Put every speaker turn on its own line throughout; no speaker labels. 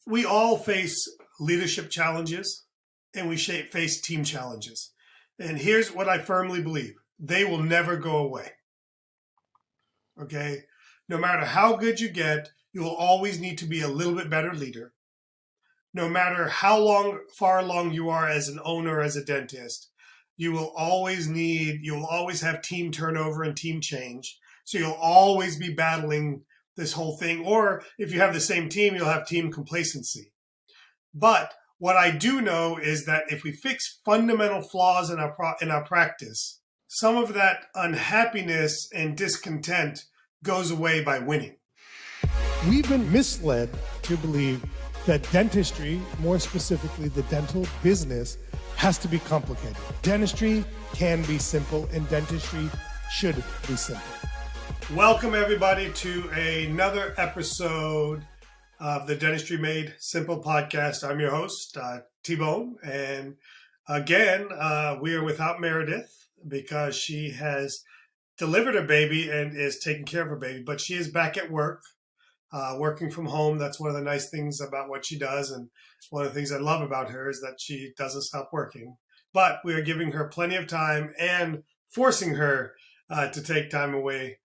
we all face leadership challenges and we face team challenges. And here's what I firmly believe. They will never go away. Okay? No matter how good you get, you will always need to be a little bit better leader. No matter how far along you are as an owner, as a dentist, you will always have team turnover and team change. So you'll always be battling this whole thing. Or if you have the same team, you'll have team complacency. But what I do know is that if we fix fundamental flaws in our practice, some of that unhappiness and discontent goes away by winning.
We've been misled to believe that dentistry, more specifically the dental business, has to be complicated. Dentistry can be simple, and dentistry should be simple.
Welcome everybody to another episode of the Dentistry Made Simple podcast. I'm your host, T-Bone, and again, we are without Meredith because she has delivered a baby and is taking care of her baby, but she is back at work. Working from home. That's one of the nice things about what she does. And one of the things I love about her is that she doesn't stop working. But we are giving her plenty of time and forcing her to take time away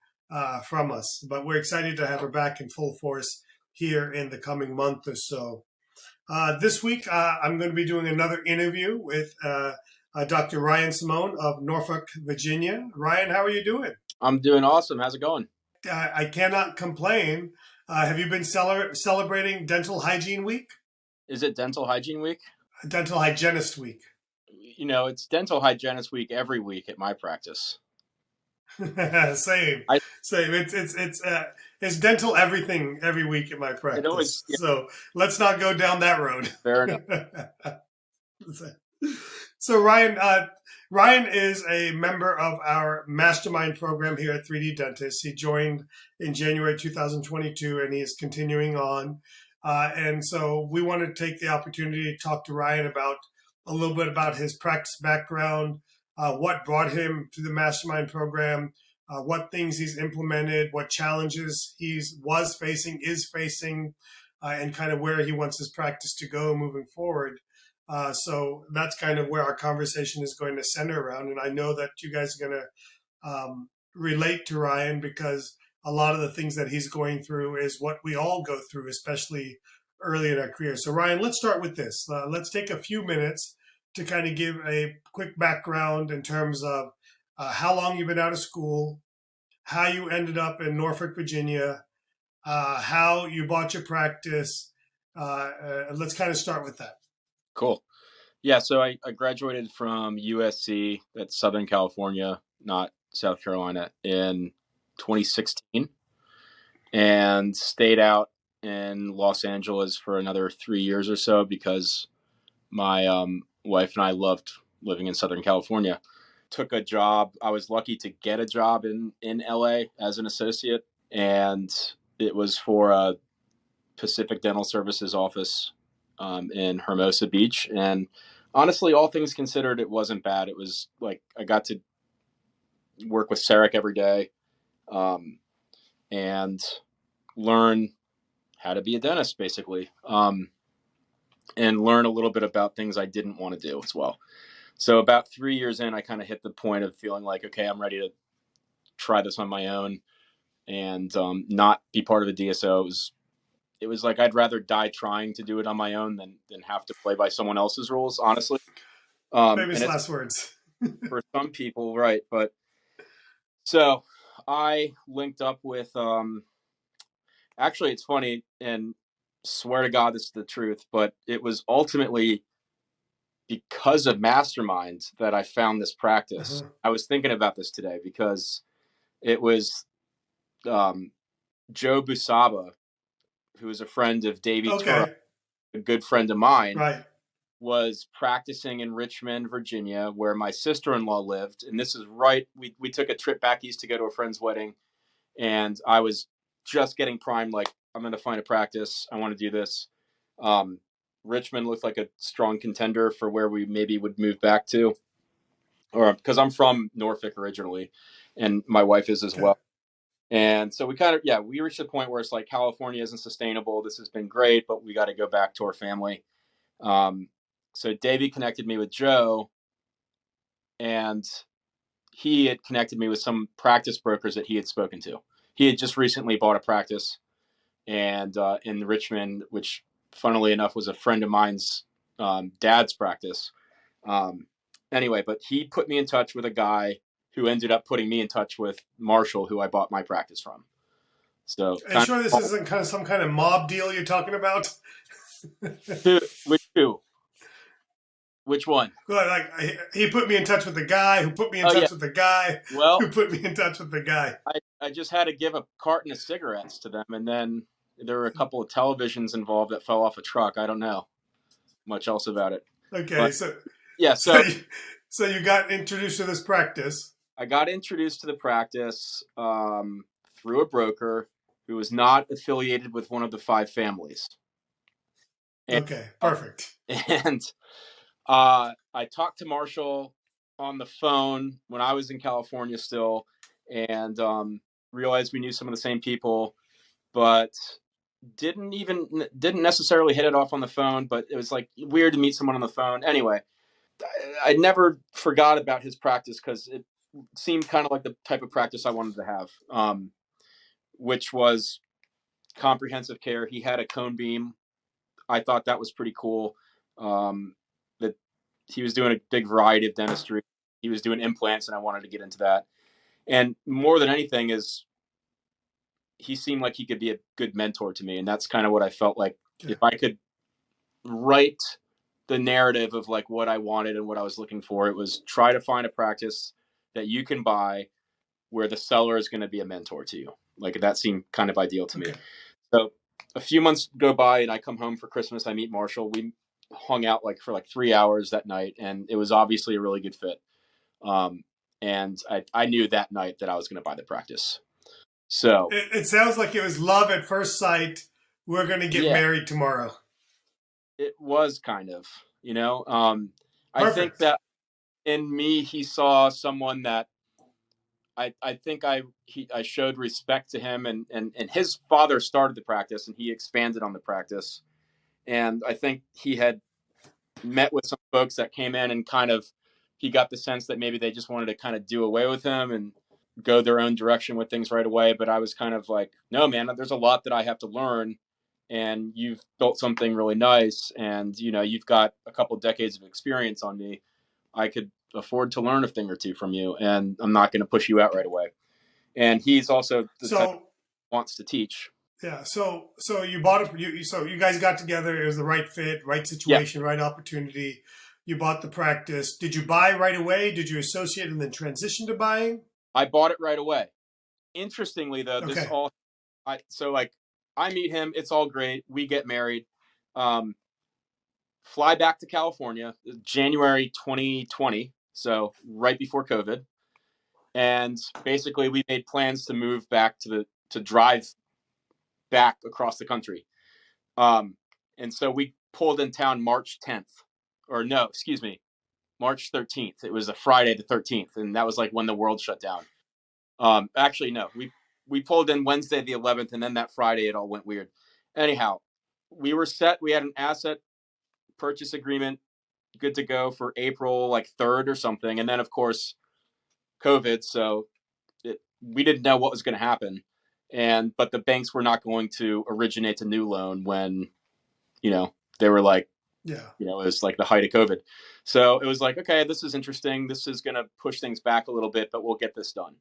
from us. But we're excited to have her back in full force here in the coming month or so. This week, I'm going to be doing another interview with Dr. Ryan Simone of Norfolk, Virginia. Ryan, how are you doing?
I'm doing awesome. How's it going?
I cannot complain. Have you been celebrating Dental Hygiene Week?
Is it Dental Hygiene Week?
Dental Hygienist Week.
You know, it's Dental Hygienist Week every week at my practice.
Same. It's dental everything every week at my practice. So let's not go down that road.
Fair enough.
So Ryan is a member of our Mastermind program here at 3D Dentist. He joined in January 2022, and he is continuing on. And so we want to take the opportunity to talk to Ryan about a little bit about his practice background, what brought him to the Mastermind program, what things he's implemented, what challenges is facing, and kind of where he wants his practice to go moving forward. So that's kind of where our conversation is going to center around. And I know that you guys are going to relate to Ryan because a lot of the things that he's going through is what we all go through, especially early in our career. So Ryan, let's start with this. Let's take a few minutes to kind of give a quick background in terms of how long you've been out of school, how you ended up in Norfolk, Virginia, how you bought your practice. Let's kind of start with that.
Cool. Yeah, so I graduated from USC, that's Southern California, not South Carolina, in 2016 and stayed out in Los Angeles for another 3 years or so because my wife and I loved living in Southern California. Took a job. I was lucky to get a job in LA as an associate, and it was for a Pacific Dental Services office in Hermosa Beach. And honestly, all things considered, it wasn't bad. It was like I got to work with Sarek every day and learn how to be a dentist, basically, and learn a little bit about things I didn't want to do as well. So about 3 years in, I kind of hit the point of feeling like, okay, I'm ready to try this on my own and not be part of a DSO. It was like I'd rather die trying to do it on my own than have to play by someone else's rules, honestly.
Famous last words.
For some people, right. But so I linked up with, actually, it's funny, and swear to God, this is the truth, but it was ultimately because of Mastermind that I found this practice.
Uh-huh.
I was thinking about this today because it was Joe Busaba, who is a friend of Davey Turra, a good friend of mine,
right,
was practicing in Richmond, Virginia, where my sister-in-law lived. And this is right, we took a trip back east to go to a friend's wedding, and I was just getting primed, like, I'm going to find a practice. I want to do this. Richmond looked like a strong contender for where we maybe would move back to, or because I'm from Norfolk originally, and my wife is as well. And so we reached a point where it's like, California isn't sustainable. This has been great, but we got to go back to our family. So Davey connected me with Joe, and he had connected me with some practice brokers that he had spoken to. He had just recently bought a practice and in Richmond, which funnily enough was a friend of mine's dad's practice. Anyway, but he put me in touch with a guy who ended up putting me in touch with Marshall, who I bought my practice from. So,
Are you sure this isn't kind of some kind of mob deal you're talking about?
Which one?
Well, like he put me in touch with the guy who put me in touch with the guy who put me in touch with the guy.
I just had to give a carton of cigarettes to them, and then there were a couple of televisions involved that fell off a truck. I don't know much else about it.
Okay,
but,
so
yeah,
so you got introduced to this practice.
I got introduced to the practice through a broker who was not affiliated with one of the 5 families.
Okay, perfect.
And I talked to Marshall on the phone when I was in California still, and realized we knew some of the same people, but didn't necessarily hit it off on the phone. But it was like weird to meet someone on the phone. Anyway, I never forgot about his practice because it seemed kind of like the type of practice I wanted to have, which was comprehensive care. He had a cone beam. I thought that was pretty cool. That he was doing a big variety of dentistry. He was doing implants, and I wanted to get into that. And more than anything is he seemed like he could be a good mentor to me. And that's kind of what I felt like. Yeah. If I could write the narrative of like what I wanted and what I was looking for, it was try to find a practice that you can buy where the seller is going to be a mentor to you. Like that seemed kind of ideal to me. So a few months go by and I come home for Christmas. I meet Marshall. We hung out for 3 hours that night, and it was obviously a really good fit. And I knew that night that I was going to buy the practice. So
it sounds like it was love at first sight. We're going to get married tomorrow.
It was kind of, I think that in me, he saw someone that I think I showed respect to him, and his father started the practice and he expanded on the practice. And I think he had met with some folks that came in and he got the sense that maybe they just wanted to kind of do away with him and go their own direction with things right away. But I was kind of like, no, man, there's a lot that I have to learn, and you've built something really nice. And, you've got a couple of decades of experience on me. I could afford to learn a thing or two from you, and I'm not going to push you out right away. And he's also the type who wants to teach.
Yeah. So you bought it. So you guys got together. It was the right fit, right situation, right opportunity. You bought the practice. Did you buy right away? Did you associate and then transition to buying?
I bought it right away. Interestingly, though, I meet him. It's all great. We get married. Fly back to California, January 2020. So right before COVID. And basically we made plans to move back to drive back across the country. And so we pulled in town March 10th. March 13th. It was a Friday the 13th. And that was like when the world shut down. Actually, no, we pulled in Wednesday the 11th, and then that Friday it all went weird. Anyhow, we were set. We had an asset purchase agreement good to go for April 3rd or something. And then of course, COVID. So we didn't know what was going to happen. But the banks were not going to originate a new loan when, they were like, it was like the height of COVID. So it was like, okay, this is interesting. This is going to push things back a little bit, but we'll get this done.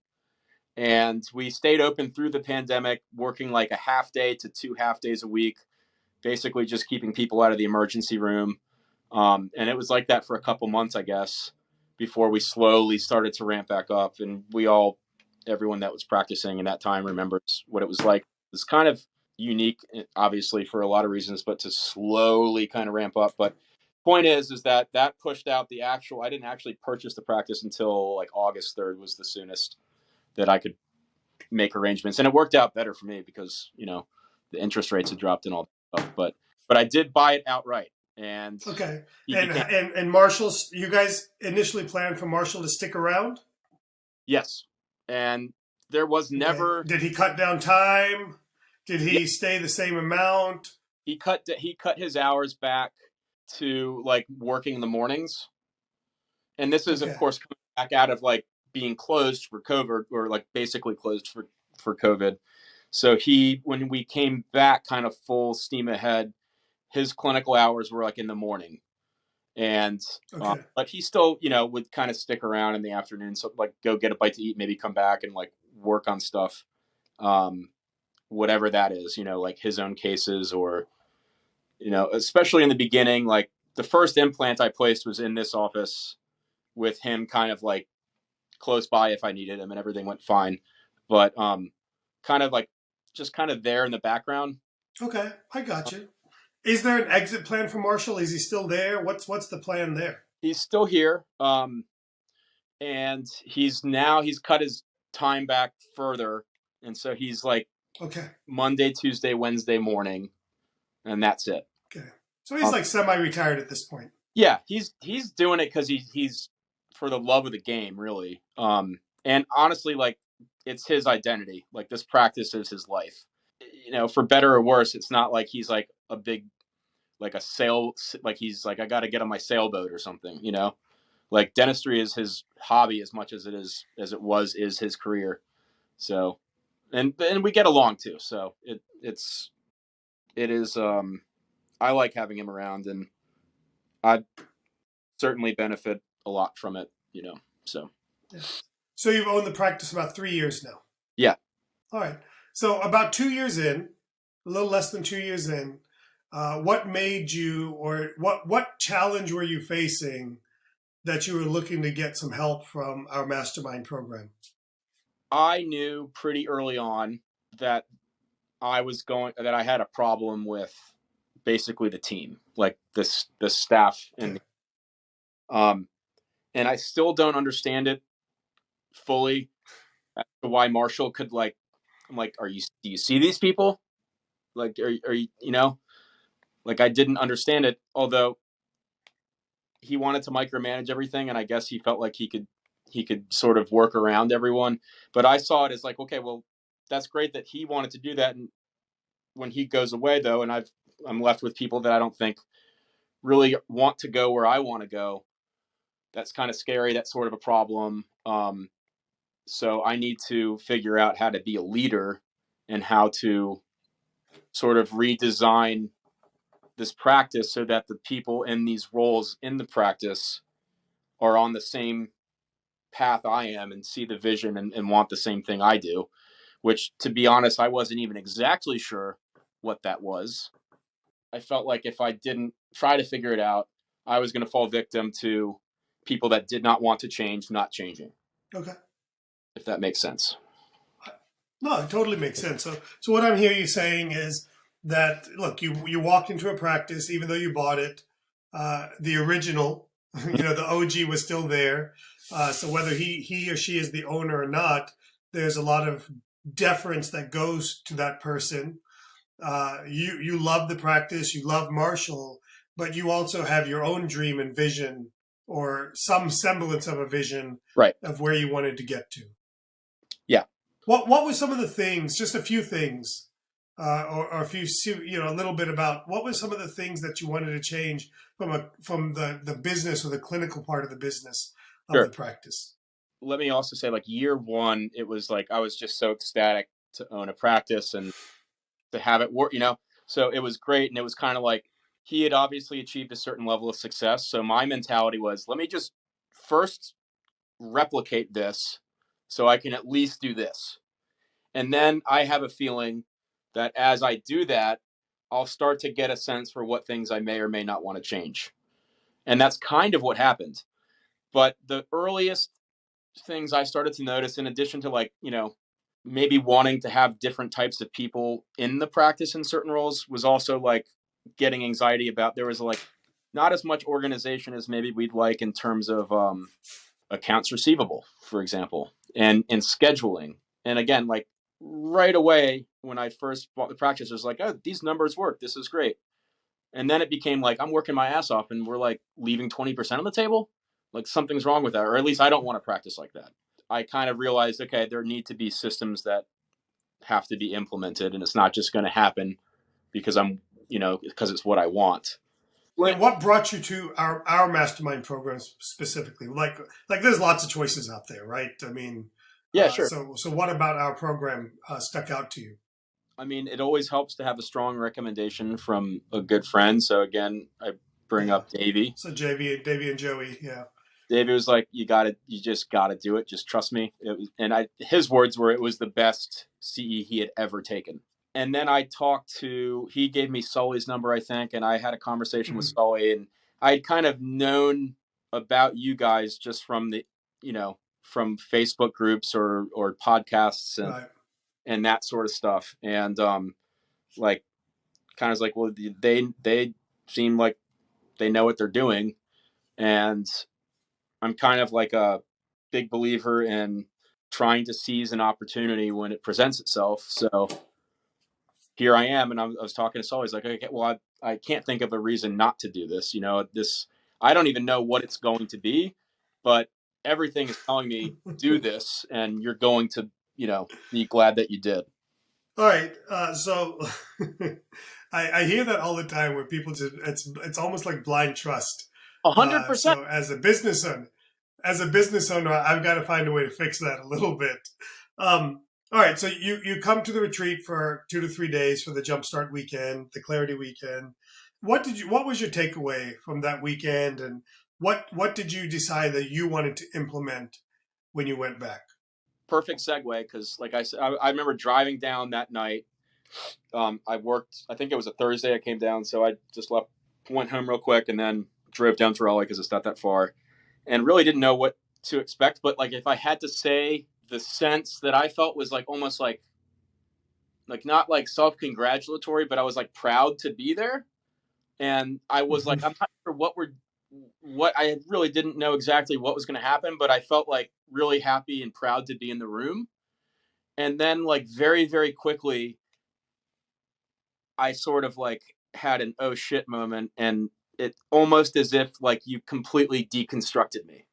And we stayed open through the pandemic, working like a half day to 2 half days a week, basically just keeping people out of the emergency room. And it was like that for a couple months, I guess, before we slowly started to ramp back up. And everyone that was practicing in that time remembers what it was like. It's kind of unique, obviously, for a lot of reasons, but to slowly kind of ramp up. But point is that pushed out I didn't actually purchase the practice until August 3rd was the soonest that I could make arrangements. And it worked out better for me because, the interest rates had dropped and all that stuff. But I did buy it outright. And
okay. And Marshall's, you guys initially planned for Marshall to stick around?
Yes. And there was
Okay.
never.
Did he cut down time? Did
Yeah,
he stay the same amount?
he cut his hours back to like working in the mornings, and this is of
Okay.
course coming back out of like being closed for COVID, or like basically closed for COVID. So when we came back kind of full steam ahead, his clinical hours were like in the morning, and
Okay.
but he still, would kind of stick around in the afternoon, so like go get a bite to eat, maybe come back and like work on stuff, um, whatever that is, like his own cases, or especially in the beginning, like the first implant I placed was in this office with him kind of like close by if I needed him, and everything went fine. But kind of like just kind of there in the background.
Okay. I got you. Is there an exit plan for Marshall? Is he still there? What's the plan there?
He's still here, and he's cut his time back further, and so he's like
Okay.
Monday, Tuesday, Wednesday morning, and that's it.
Okay. So he's like semi-retired at this point.
Yeah, he's doing it because he's for the love of the game, really. And honestly, like it's his identity. Like this practice is his life. For better or worse, it's not like he's like a big like a sail, like he's like I got to get on my sailboat or something. Like dentistry is his hobby as much as is his career. So, and we get along too. So it is. I like having him around, and I certainly benefit a lot from it. So.
Yeah. So you've owned the practice about 3 years now.
Yeah.
All right. So about 2 years in, a little less than 2 years in, what made you, or what challenge were you facing that you were looking to get some help from our mastermind program?
I knew pretty early on that that I had a problem with basically the team, like the staff, and and I still don't understand it fully as to why Marshall could like. I'm like, do you see these people? Like, are you, like I didn't understand it, although he wanted to micromanage everything, and I guess he felt like he could sort of work around everyone. But I saw it as like, okay, well, that's great that he wanted to do that, and when he goes away though, and I'm left with people that I don't think really want to go where I want to go. That's kind of scary. That's sort of a problem. So I need to figure out how to be a leader and how to sort of redesign this practice so that the people in these roles in the practice are on the same path I am and see the vision and want the same thing I do, which, to be honest, I wasn't even exactly sure what that was. I felt like if I didn't try to figure it out, I was going to fall victim to people that did not want to change, not changing.
Okay.
If that makes sense.
No, it totally makes sense. So what I'm hearing you saying is that, look, you walked into a practice, even though you bought it, the original, the OG was still there. So whether he or she is the owner or not, there's a lot of deference that goes to that person. You love the practice, you love Marshall, but you also have your own dream and vision, or some semblance of a vision,
right,
of where you wanted to get to.
Yeah.
What were some of the things, just a few things, or a few, a little bit about what were some of the things that you wanted to change from the business or the clinical part of the business of
Sure.
the practice?
Let me also say, like, year one, it was like I was just so ecstatic to own a practice and to have it work, so it was great. And it was kind of like he had obviously achieved a certain level of success. So my mentality was, let me just first replicate this so I can at least do this. And then I have a feeling that as I do that, I'll start to get a sense for what things I may or may not want to change. And that's kind of what happened. But the earliest things I started to notice, in addition to like, maybe wanting to have different types of people in the practice in certain roles, was also like getting anxiety about, there was like not as much organization as maybe we'd like in terms of accounts receivable, for example, and scheduling. And again, like right away when I first bought the practice, it was like, oh, these numbers work. This is great. And then it became like, I'm working my ass off and we're like leaving 20% on the table. Like something's wrong with that, or at least I don't want to practice like that. I kind of realized, okay, there need to be systems that have to be implemented, and it's not just going to happen because because it's what I want.
And what brought you to our mastermind programs specifically? Like there's lots of choices out there, right? I mean,
Yeah, sure.
So what about our program stuck out to you?
I mean, it always helps to have a strong recommendation from a good friend. So again, I bring up Davey.
So Davey and Joey, yeah.
Davey was like, you just gotta do it. Just trust me. His words were, it was the best CE he had ever taken. And then he gave me Sully's number, I think, and I had a conversation with Sully, and I'd kind of known about you guys just from from Facebook groups or podcasts and that sort of stuff. And like, kind of like, well, they seem like they know what they're doing. And I'm kind of like a big believer in trying to seize an opportunity when it presents itself. So here I am, and I was talking to Sully. He's like, okay, well, I can't think of a reason not to do this. I don't even know what it's going to be, but everything is telling me do this, and you're going to, be glad that you did.
All right. So I hear that all the time where people it's almost like blind trust.
100%.
So as a business owner, I've got to find a way to fix that a little bit. All right. So you come to the retreat for 2 to 3 days for the Jumpstart weekend, the Clarity weekend. What was your takeaway from that weekend, and what did you decide that you wanted to implement when you went back?
Perfect segue, because like I said, I remember driving down that night. I worked, I think it was a Thursday I came down, so I just went home real quick, and then drove down to Raleigh because it's not that far, and really didn't know what to expect. But like, if I had to say, the sense that I felt was like almost like not like self-congratulatory, but I was like proud to be there. And I was like, I'm not sure what I really didn't know exactly what was going to happen, but I felt like really happy and proud to be in the room. And then like very, very quickly, I sort of like had an oh shit moment, and it almost as if like you completely deconstructed me,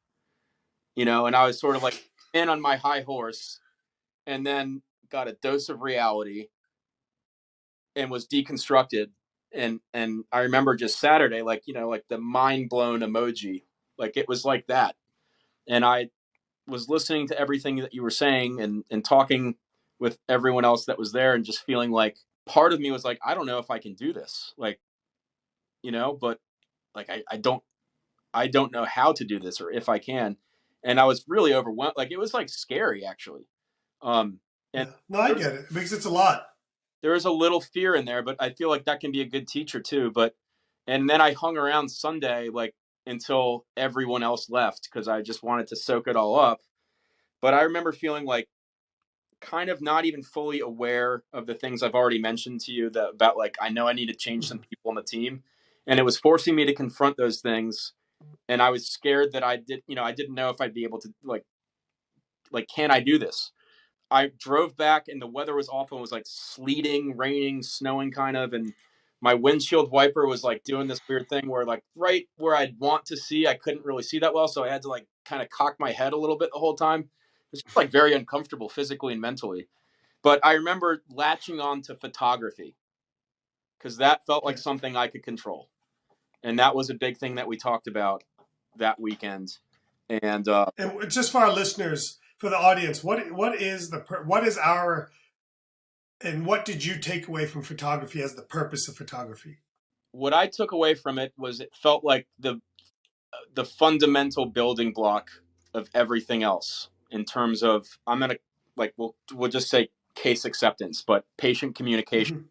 and I was sort of like in on my high horse, and then got a dose of reality and was deconstructed. And I remember just Saturday, like, like the mind blown emoji, like it was like that. And I was listening to everything that you were saying and talking with everyone else that was there, and just feeling like part of me was like, I don't know if I can do this. Like, but like, I don't know how to do this or if I can. And I was really overwhelmed. Like, it was like scary actually. And
yeah. No, I get it, because it's a lot.
There is a little fear in there, but I feel like that can be a good teacher too. And then I hung around Sunday, like until everyone else left, because I just wanted to soak it all up. But I remember feeling like kind of not even fully aware of the things I've already mentioned to you about like, I know I need to change some people on the team, and it was forcing me to confront those things. And I was scared that I didn't know if I'd be able to like, can I do this? I drove back, and the weather was awful. It was like sleeting, raining, snowing kind of. And my windshield wiper was like doing this weird thing where like right where I'd want to see, I couldn't really see that well. So I had to like kind of cock my head a little bit the whole time. It's just like very uncomfortable physically and mentally. But I remember latching on to photography because that felt like something I could control. And that was a big thing that we talked about that weekend. And
just for our listeners, for the audience, what did you take away from photography as the purpose of photography? What
I took away from it was it felt like the fundamental building block of everything else, in terms of, I'm going to like, we'll just say case acceptance, but patient communication,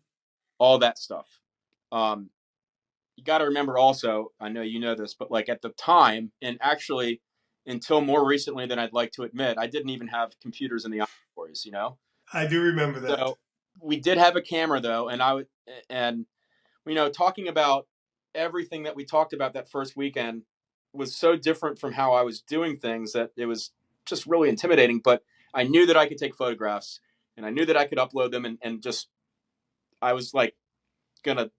all that stuff. You got to remember also, I know you know this, but like at the time, and actually until more recently than I'd like to admit, I didn't even have computers in the laboratories,
I do remember that.
So we did have a camera though, and talking about everything that we talked about that first weekend was so different from how I was doing things that it was just really intimidating. But I knew that I could take photographs, and I knew that I could upload them, and just, I was like gonna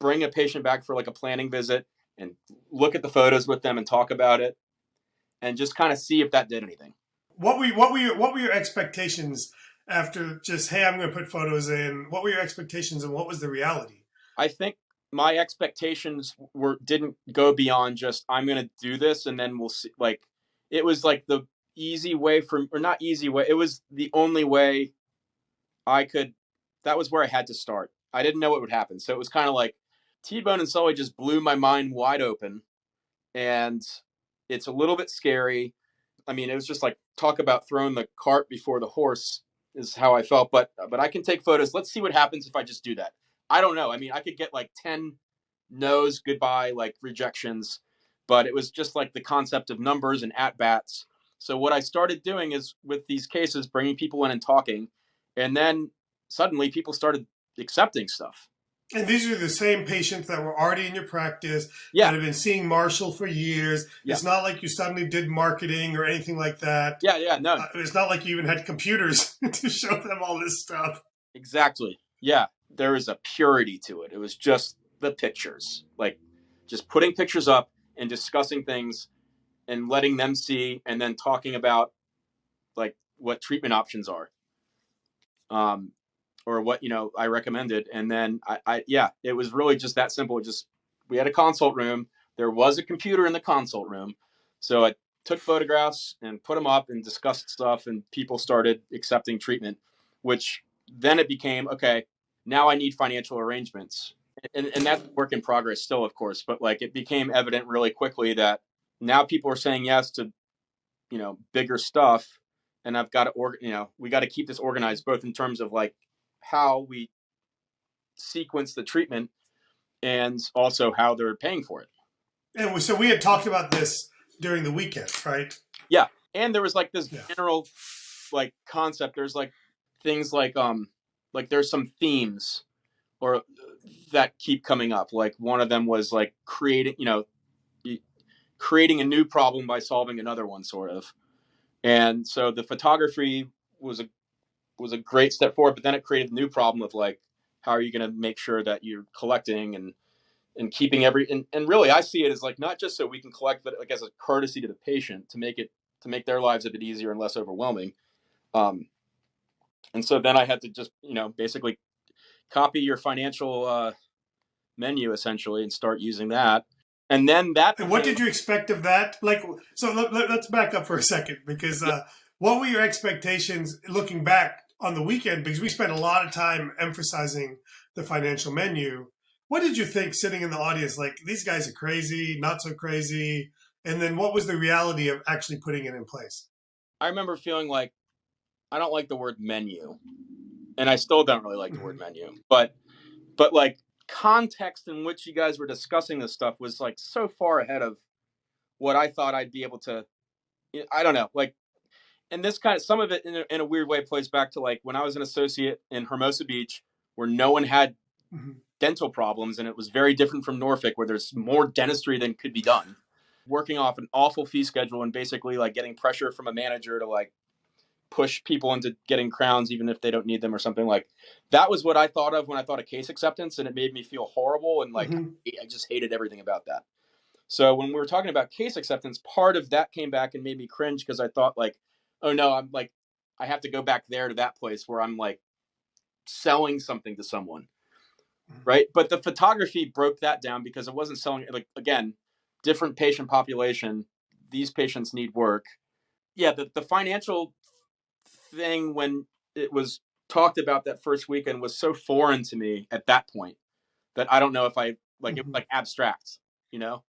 bring a patient back for like a planning visit and look at the photos with them and talk about it, and just kind of see if that did anything.
what were your expectations after just, hey, I'm going to put photos in? What were your expectations and what was the reality?
I think my expectations didn't go beyond just I'm going to do this and then we'll see. Like it was like the easy way or not easy way. It was the only way I could. That was where I had to start. I didn't know what would happen, so it was kind of like T-Bone and Sully just blew my mind wide open, and it's a little bit scary. I mean, it was just like talk about throwing the cart before the horse is how I felt. But I can take photos. Let's see what happens if I just do that. I don't know. I mean, I could get like 10 no's, goodbye, like rejections, but it was just like the concept of numbers and at bats. So what I started doing is with these cases, bringing people in and talking, and then suddenly people started accepting stuff.
And these are the same patients that were already in your practice
Yeah.
that have been seeing Marshall for years.
Yeah.
It's not like you suddenly did marketing or anything like that.
Yeah, no.
It's not like you even had computers to show them all this stuff.
Exactly. Yeah. There was a purity to it. It was just the pictures, like just putting pictures up and discussing things and letting them see, and then talking about like what treatment options are. Or what, I recommended. And then it was really just that simple. We had a consult room. There was a computer in the consult room. So I took photographs and put them up and discussed stuff, and people started accepting treatment, which then it became, okay, now I need financial arrangements. And that's work in progress still, of course, but like it became evident really quickly that now people are saying yes to, bigger stuff. And I've got to, we got to keep this organized, both in terms of like how we sequence the treatment and also how they're paying for it.
And so we had talked about this during the weekend, right?
Yeah. And there was like this general like concept. There's like things like there's some themes or that keep coming up. Like one of them was like creating a new problem by solving another one, sort of. And so the photography was a great step forward, but then it created a new problem of like, how are you going to make sure that you're collecting and keeping and really I see it as like, not just so we can collect, but like as a courtesy to the patient to make their lives a bit easier and less overwhelming. And so then I had to just, basically copy your financial menu essentially and start using that. And then
And what did you expect of that? Like, so let's back up for a second, because what were your expectations looking back on the weekend? Because we spent a lot of time emphasizing the financial menu. What did you think sitting in the audience? Like, these guys are crazy, not so crazy. And then what was the reality of actually putting it in place?
I remember feeling like, I don't like the word menu, and I still don't really like the word menu, but like context in which you guys were discussing this stuff was like so far ahead of what I thought I'd be able to, I don't know, like, and this kind of, some of it in a weird way plays back to like when I was an associate in Hermosa Beach, where no one had dental problems. And it was very different from Norfolk, where there's more dentistry than could be done, working off an awful fee schedule and basically like getting pressure from a manager to like push people into getting crowns even if they don't need them or something. Like that was what I thought of when I thought of case acceptance, and it made me feel horrible and like I just hated everything about that. So when we were talking about case acceptance, part of that came back and made me cringe, because I thought like, oh no, I'm like, I have to go back there to that place where I'm like selling something to someone, right? But the photography broke that down, because it wasn't selling, like, again, different patient population. These patients need work. Yeah, the financial thing, when it was talked about that first weekend, was so foreign to me at that point that I don't know if I like it, like abstract,
And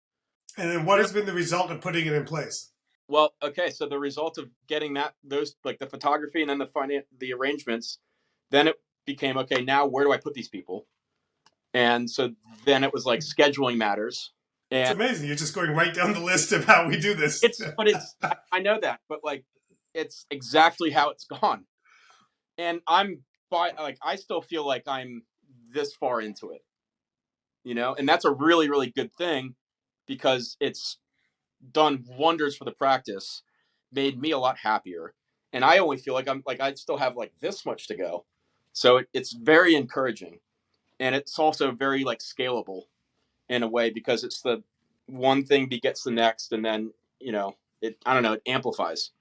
then what has been the result of putting it in place?
Well, okay, so the result of getting those like the photography and then the arrangements, then it became, okay, now where do I put these people? And so then it was like scheduling matters. And
it's amazing. You're just going right down the list of how we do this.
I know that, but like, it's exactly how it's gone. And I still feel like I'm this far into it, and that's a really, really good thing, because it's done wonders for the practice, made me a lot happier. And I only feel like I still have like this much to go. So it's very encouraging. And it's also very like scalable in a way, because it's the one thing begets the next. And then, it amplifies.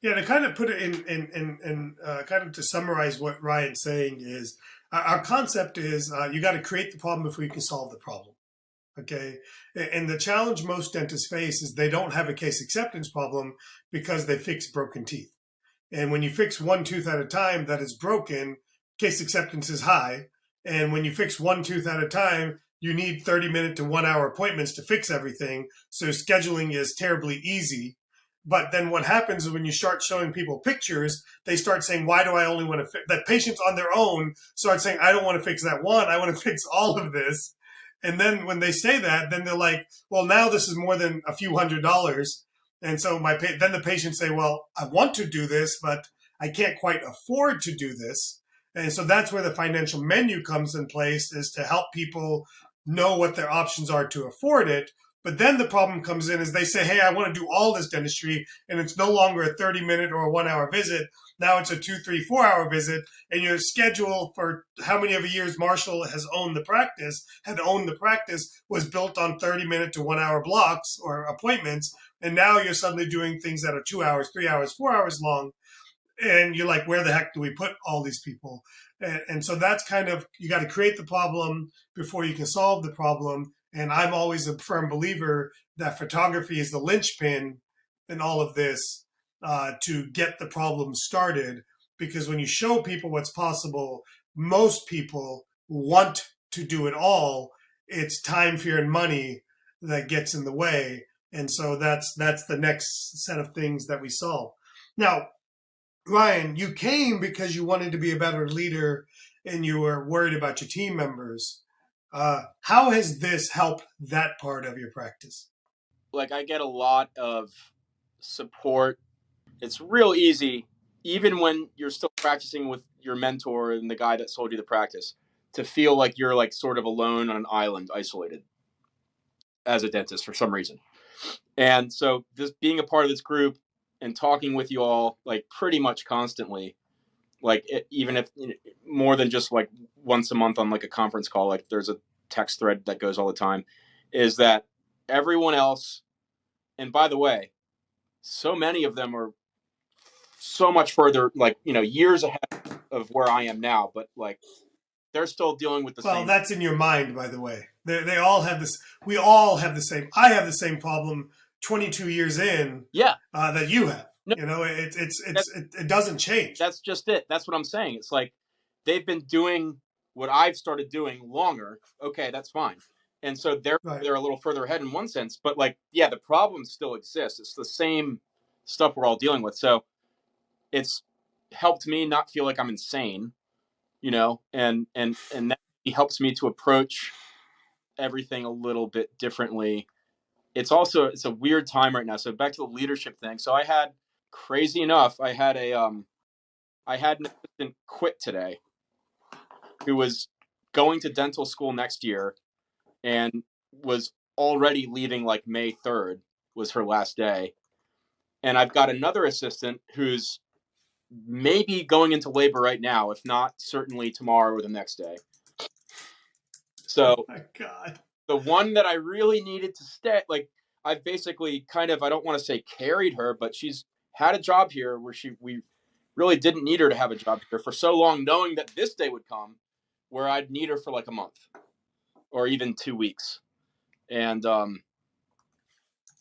Yeah, to kind of put it in kind of to summarize what Ryan's saying is our concept is you got to create the problem before you can solve the problem. Okay. And the challenge most dentists face is they don't have a case acceptance problem because they fix broken teeth. And when you fix one tooth at a time that is broken, case acceptance is high. And when you fix one tooth at a time, you need 30-minute to 1 hour appointments to fix everything. So scheduling is terribly easy. But then what happens is when you start showing people pictures, they start saying, why do I only want to fix that? Patients on their own start saying, I don't want to fix that one. I want to fix all of this. And then when they say that, then they're like, well, now this is more than a few $100s. And so then the patients say, well, I want to do this, but I can't quite afford to do this. And so that's where the financial menu comes in place, is to help people know what their options are to afford it. But then the problem comes in is they say, hey, I want to do all this dentistry, and it's no longer a 30-minute or a 1 hour visit. Now it's a 2, 3, 4 hour visit, and your schedule for how many of years Marshall had owned the practice was built on 30-minute to 1 hour blocks or appointments. And now you're suddenly doing things that are 2 hours, 3 hours, 4 hours long. And you're like, where the heck do we put all these people? And so that's kind of, you got to create the problem before you can solve the problem. And I'm always a firm believer that photography is the linchpin in all of this to get the problem started. Because when you show people what's possible, most people want to do it all. It's time, fear, and money that gets in the way. And so that's the next set of things that we solve. Now, Ryan, you came because you wanted to be a better leader and you were worried about your team members. How has this helped that part of your practice?
Like, I get a lot of support. It's real easy, even when you're still practicing with your mentor and the guy that sold you the practice, to feel like you're like sort of alone on an island, isolated as a dentist for some reason. And so just being a part of this group and talking with you all like pretty much constantly, like even if more than just like once a month on like a conference call, like there's a text thread that goes all the time, is that everyone else, and by the way, so many of them are so much further, like, years ahead of where I am now, but like they're still dealing with the same.
Well, that's in your mind, by the way. They all have this. We all have the same. I have the same problem 22 years in.
Yeah.
That you have.
No,
it doesn't change.
That's just it. That's what I'm saying. It's like they've been doing what I've started doing longer. Okay, that's fine. And so they're a little further ahead in one sense, but like, yeah, the problem still exists. It's the same stuff we're all dealing with. So it's helped me not feel like I'm insane, and that helps me to approach everything a little bit differently. It's a weird time right now. So back to the leadership thing. So crazy enough, I had an assistant quit today who was going to dental school next year and was already leaving like May 3rd was her last day. And I've got another assistant who's maybe going into labor right now, if not certainly tomorrow or the next day. So
oh my God.
The one that I really needed to stay, like I've basically kind of, I don't want to say carried her, but she's had a job here where we really didn't need her to have a job here for so long, knowing that this day would come where I'd need her for like a month or even 2 weeks. And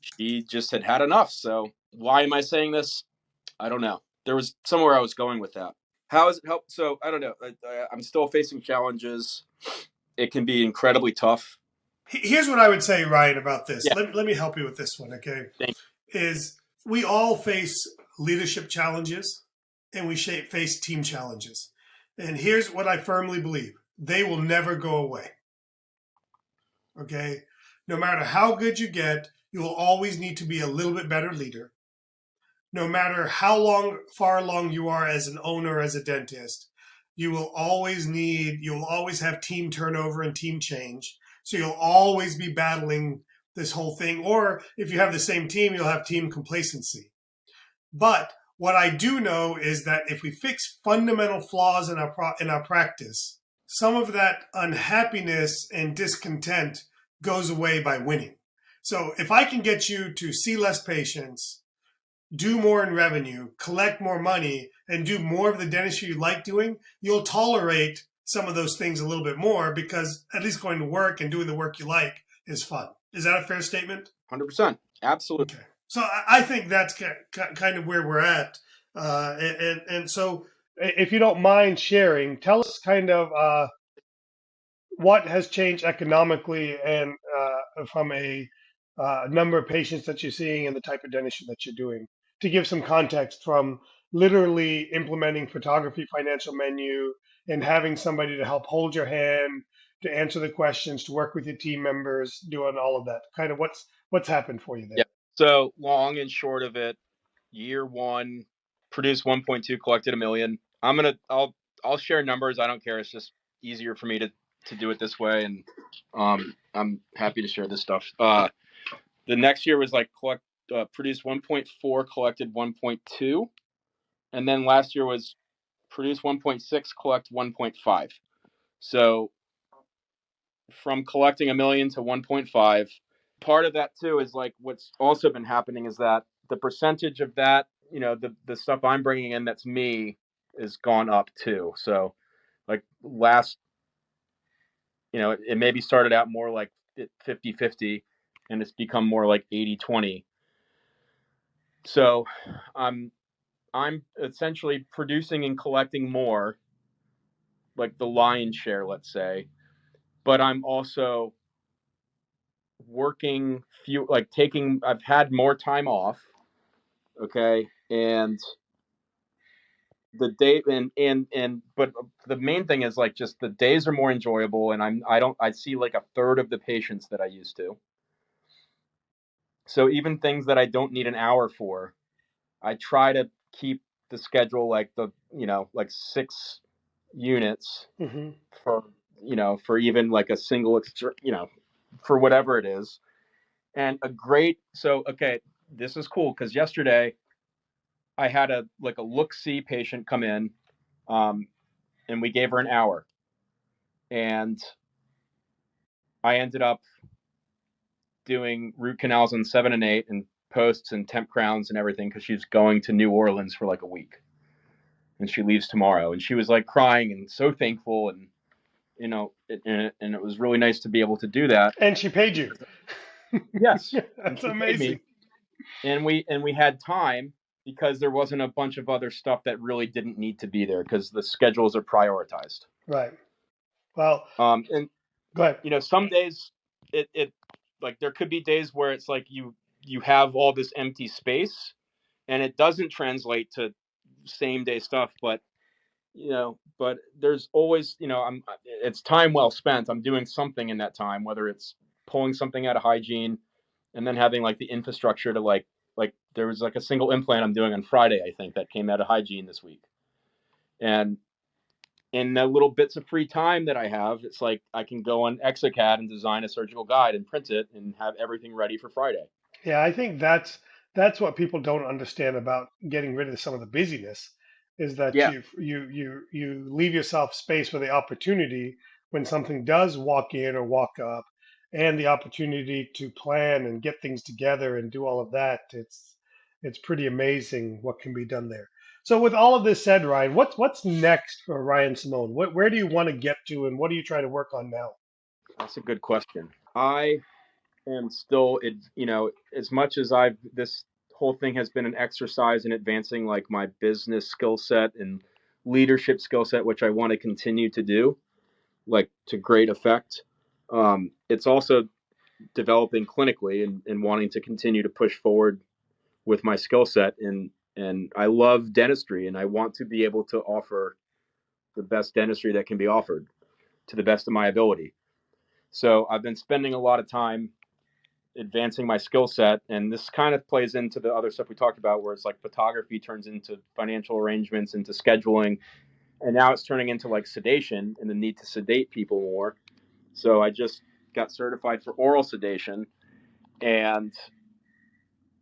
she just had enough. So why am I saying this? I don't know. There was somewhere I was going with that. How has it helped? So I don't know. I'm still facing challenges. It can be incredibly tough.
Here's what I would say, Ryan, about this.
Yeah.
Let me help you with this one, okay?
Thank you.
Is we all face leadership challenges and we face team challenges. And here's what I firmly believe. They will never go away. Okay? No matter how good you get, you will always need to be a little bit better leader. No matter how far along you are as an owner, as a dentist, you will always have team turnover and team change. So you'll always be battling this whole thing. Or if you have the same team, you'll have team complacency. But what I do know is that if we fix fundamental flaws in our practice, some of that unhappiness and discontent goes away by winning. So if I can get you to see less patients, do more in revenue, collect more money, and do more of the dentistry you like doing, you'll tolerate some of those things a little bit more because at least going to work and doing the work you like is fun. Is that a fair statement?
100%. Absolutely.
Okay. So I think that's kind of where we're at. And so,
if you don't mind sharing, tell us kind of what has changed economically and from a number of patients that you're seeing and the type of dentistry that you're doing. To give some context from literally implementing photography financial menu and having somebody to help hold your hand, to answer the questions, to work with your team members, doing all of that. Kind of what's happened for you there.
Yeah. So long and short of it, year one, produced 1.2, collected $1 million. I'll share numbers. I don't care. It's just easier for me to do it this way, and I'm happy to share this stuff. The next year was like produced 1.4, collected 1.2, and then last year was produced 1.6, collect 1.5. So from collecting $1 million to 1.5. Part of that too is like what's also been happening is that the percentage of that, the stuff I'm bringing in that's me is gone up too. So like last, it maybe started out more like 50-50 and it's become more like 80-20. So I'm essentially producing and collecting more, like the lion's share, let's say, but I'm also working I've had more time off, okay, and the day but the main thing is like just the days are more enjoyable, and I see like a third of the patients that I used to. So even things that I don't need an hour for, I try to keep the schedule like like 6 units for for even like a single for whatever it is. And okay, this is cool because yesterday I had a look-see patient come in, and we gave her an hour, and I ended up doing root canals on 7 and 8 and posts and temp crowns and everything because she's going to New Orleans for like a week, and she leaves tomorrow, and she was like crying and so thankful, and and it was really nice to be able to do that.
And she paid you.
Yes,
That's amazing.
And we had time because there wasn't a bunch of other stuff that really didn't need to be there because the schedules are prioritized.
Right. Well,
and
go ahead.
Some days it like there could be days where it's like you have all this empty space and it doesn't translate to same day stuff, but there's always, it's time well spent. I'm doing something in that time, whether it's pulling something out of hygiene and then having like the infrastructure to like there was like a single implant I'm doing on Friday, I think, that came out of hygiene this week. And in the little bits of free time that I have, it's like I can go on Exocad and design a surgical guide and print it and have everything ready for Friday.
Yeah, I think that's what people don't understand about getting rid of some of the busyness is that you leave yourself space for the opportunity when something does walk in or walk up, and the opportunity to plan and get things together and do all of that. It's pretty amazing what can be done there. So with all of this said, Ryan, what's next for Ryan Simone? Where do you want to get to, and what are you trying to work on now?
That's a good question. I am still, as much as this whole thing has been an exercise in advancing like my business skill set and leadership skill set, which I want to continue to do, like to great effect. It's also developing clinically and wanting to continue to push forward with my skill set. And I love dentistry, and I want to be able to offer the best dentistry that can be offered to the best of my ability. So I've been spending a lot of time advancing my skill set, and this kind of plays into the other stuff we talked about, where it's like photography turns into financial arrangements, into scheduling, and now it's turning into like sedation and the need to sedate people more. So I just got certified for oral sedation, and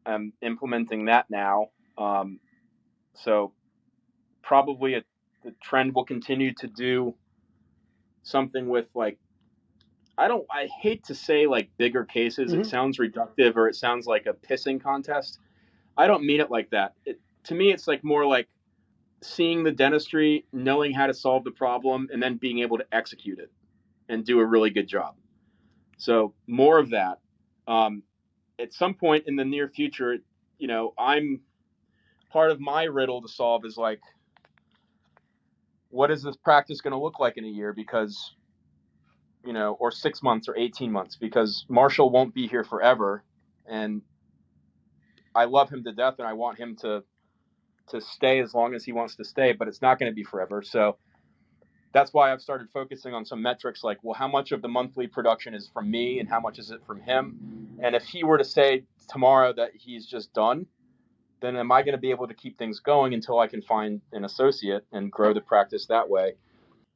I'm implementing that now. So probably the trend will continue to do something with like, I hate to say like bigger cases. It sounds reductive, or it sounds like a pissing contest. I don't mean it like that. To me, it's like more like seeing the dentistry, knowing how to solve the problem, and then being able to execute it and do a really good job. So more of that. Um, at some point in the near future, I'm part of my riddle to solve is like, what is this practice going to look like in a year? Because, or 6 months or 18 months, because Marshall won't be here forever. And I love him to death and I want him to stay as long as he wants to stay, but it's not going to be forever. So that's why I've started focusing on some metrics like, well, how much of the monthly production is from me and how much is it from him? And if he were to say tomorrow that he's just done, then am I going to be able to keep things going until I can find an associate and grow the practice that way?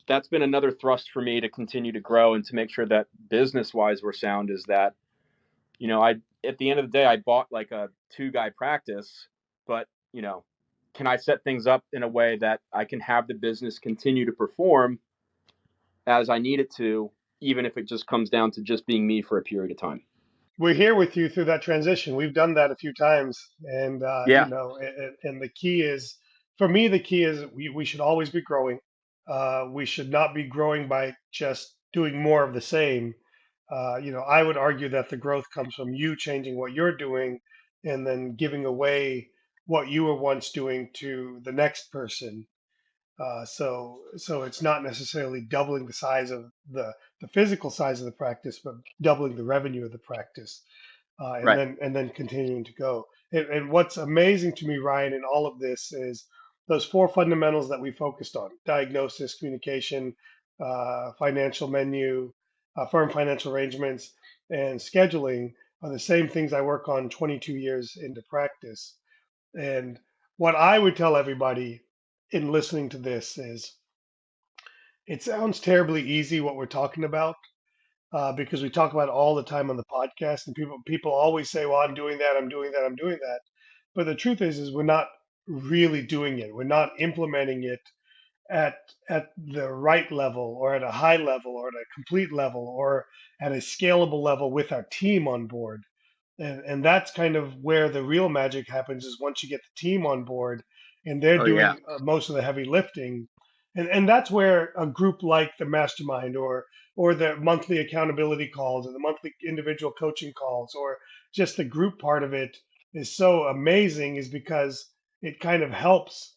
That's been another thrust for me to continue to grow and to make sure that business wise we're sound is that, I, at the end of the day, I bought like a 2-guy practice, but, can I set things up in a way that I can have the business continue to perform as I need it to, even if it just comes down to just being me for a period of time?
We're here with you through that transition. We've done that a few times, and
Yeah.
and the key is, for me, the key is we should always be growing. We should not be growing by just doing more of the same. I would argue that the growth comes from you changing what you're doing, and then giving away what you were once doing to the next person. So it's not necessarily doubling the size of the physical size of the practice, but doubling the revenue of the practice, and
Right.
then continuing to go. And what's amazing to me, Ryan, in all of this is those four fundamentals that we focused on: diagnosis, communication, financial menu, firm financial arrangements, and scheduling are the same things I work on 22 years into practice. And what I would tell everybody in listening to this is it sounds terribly easy what we're talking about, because we talk about it all the time on the podcast, and people always say, "Well, I'm doing that, I'm doing that, I'm doing that." But the truth is we're not really doing it. We're not implementing it at at the right level, or at a high level, or at a complete level, or at a scalable level with our team on board. And that's kind of where the real magic happens, is once you get the team on board and they're
Oh, yeah.
doing most of the heavy lifting. And that's where a group like the mastermind, or the monthly accountability calls, or the monthly individual coaching calls, or just the group part of it is so amazing, is because it kind of helps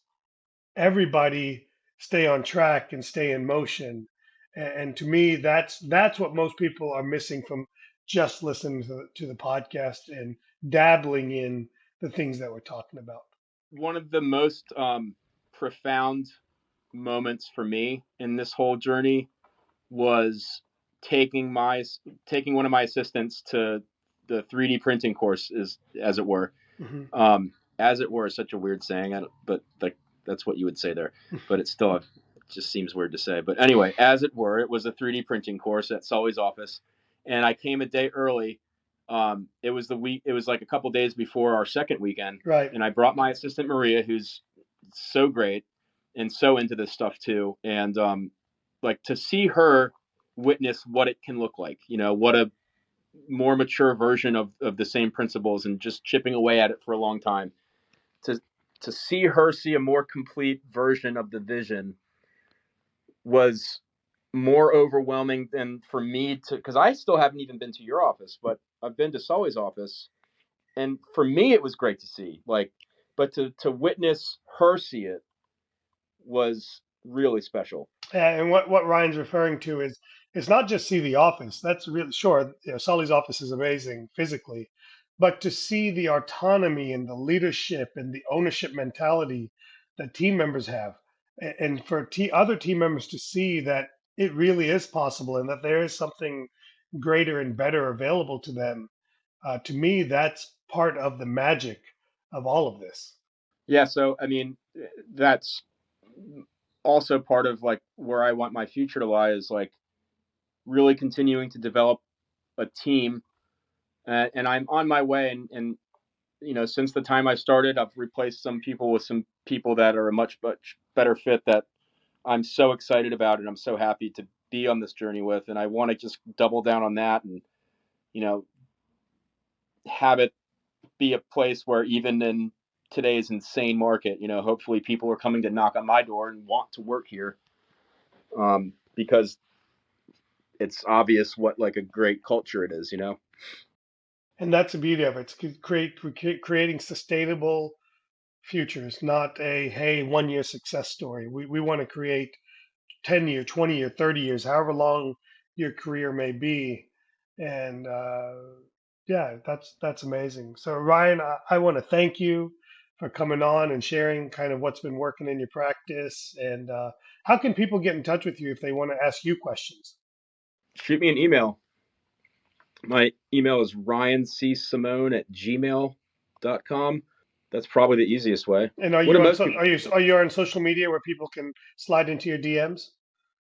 everybody stay on track and stay in motion. And to me, that's what most people are missing from just listening to the podcast and dabbling in the things that we're talking about.
One of the most profound moments for me in this whole journey was taking my taking one of my assistants to the 3D printing course, is as it were.
Hmm.
As it were is such a weird saying, but like that's what you would say there. But it's still, it just seems weird to say. But anyway, as it were, it was a 3D printing course at Sully's office, and I came a day early. It was the week. It was like a couple days before our second weekend,
Right.
and I brought my assistant Maria, who's so great and so into this stuff too. And like to see her witness what it can look like, what a more mature version of the same principles and just chipping away at it for a long time, to see her see a more complete version of the vision was more overwhelming than for me to, because I still haven't even been to your office, but I've been to Sully's office, and for me it was great to see, like, but to witness her see it was really special.
And what Ryan's referring to is it's not just see the office. That's really sure. Sully's office is amazing physically, but to see the autonomy and the leadership and the ownership mentality that team members have, and for other team members to see that it really is possible and that there is something greater and better available to them. To me, that's part of the magic of all of this.
Yeah, so I mean, that's also part of like where I want my future to lie, is like really continuing to develop a team, and I'm on my way. And since the time I started, I've replaced some people with some people that are a much better fit that I'm so excited about, and I'm so happy to be on this journey with. And I want to just double down on that, and you know have it be a place where even in today's insane market, hopefully people are coming to knock on my door and want to work here, because it's obvious what like a great culture it is.
And that's the beauty of it. It's creating sustainable futures, not a, hey, 1 year success story. We want to create 10 year, 20 year, 30 years, however long your career may be. And yeah, that's amazing. So Ryan, I want to thank you for coming on and sharing kind of what's been working in your practice. And how can people get in touch with you if they want to ask you questions?
Shoot me an email. My email is ryancsimone@gmail.com. That's probably the easiest way.
And are
What
you
do
on
most people do?
are you on social media where people can slide into your DMs?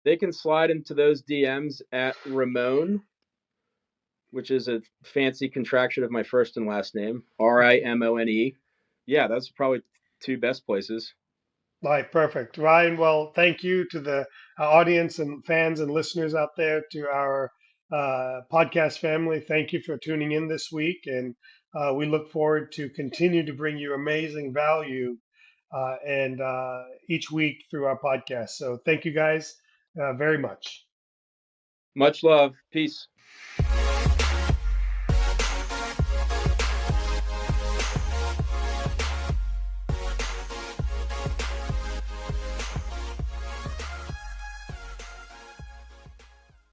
They can slide into those DMs at Ramon, which is a fancy contraction of my first and last name, Rimone. Yeah, that's probably two best places.
All right, perfect. Ryan, well, thank you to the audience and fans and listeners out there, to our podcast family. Thank you for tuning in this week. And we look forward to continue to bring you amazing value and each week through our podcast. So thank you guys very much.
Much love. Peace.